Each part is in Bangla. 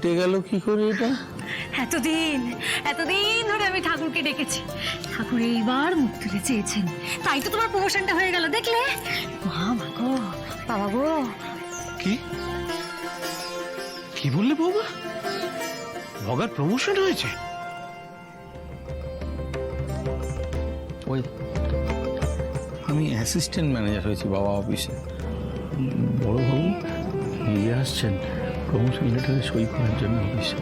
ঘটে গেল কি করে এটা? এতদিন এতদিন ধরে আমি ঠাকুরকে ডেকেছি, ঠাকুর এইবার মুখ তুলে চেয়েছেন, তাই তো তোমার প্রমোশনটা হয়ে গেল, দেখলে? মা গো, বাবা গো। কি কি বললে বৌমা? ভগার প্রমোশন হয়েছে? ওই আমি অ্যাসিস্ট্যান্ট ম্যানেজার হয়েছি বাবা অফিসে। বড়বাবু নিজে আসছেন প্রমোশন লেটারে সই করার জন্য অফিসে।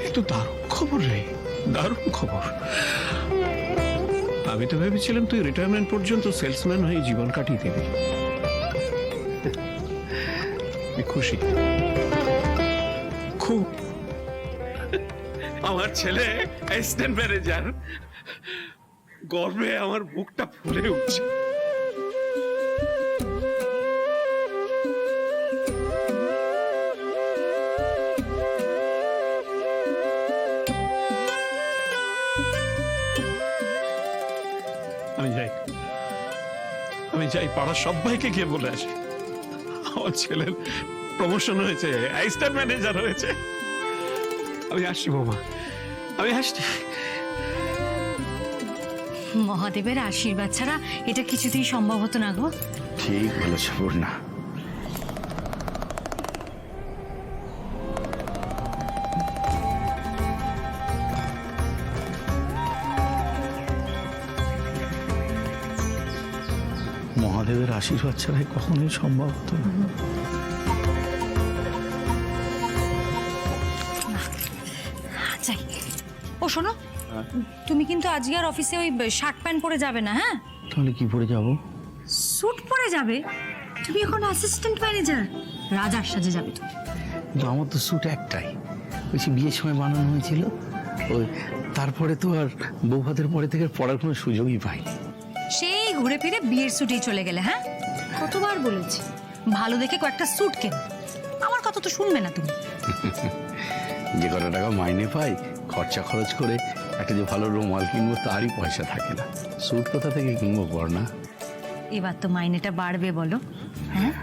এ তো দারুণ খবর রে, দারুণ খবর। আমি তো ভেবেছিলাম তুই রিটায়ারমেন্ট পর্যন্ত সেলসম্যান হয়ে জীবন কাটিয়ে দিবি। আমি খুশি খুব। আমার ছেলে অ্যাসিস্ট্যান্ট ম্যানেজার, গর্বে আমার বুকটা ফুলে উঠছে। আমি যাই পাড়ার সবাইকে গিয়ে বলে আসি আমার ছেলের প্রমোশন হয়েছে, অ্যাসিস্ট্যান্ট ম্যানেজার হয়েছে। আমি আসছি বৌমা, আমি আসছি। মহাদেবের আশীর্বাদ ছাড়া এটা কিছুতেই সম্ভব হতো না গো। ঠিক বলেছ পূর্ণা। মহাদেবের আশীর্বাদ ছাড়াই কখনোই সম্ভব হতো না। যাই। ও শোনো, তুমি কিন্তু আজকে আর অফিসে ওই শার্ট প্যান্ট পরে যাবে না, হ্যাঁ? তাহলে কি পরে যাব? স্যুট পরে যাবে। তুমি এখন অ্যাসিস্ট্যান্ট ম্যানেজার, রাজার সাজে যাবে তুমি। কিন্তু আমার তো স্যুট একটাই, বলছি বিয়ের সময় বানানো হয়েছিল। ওই তারপরে তো আর বৌভাতের পরে থেকে পড়ার কোনো সুযোগই পাইনি। সেই ঘুরে ফিরে বিয়ের স্যুটেই চলে গেলে, হ্যাঁ? কতবার বলেছি ভালো দেখে কয়েকটা স্যুট কেন, আমার কথা তো শুনবে না তুমি। যে কত টাকা মাইনে পাই খরচা খরচ করে একটা যে ভালো রুমাল কিনবো তারই পয়সা থাকে না, স্যুট কোথা থেকে কিনবো পর না? এবার তো মাইনেটা বাড়বে বলো, হ্যাঁ?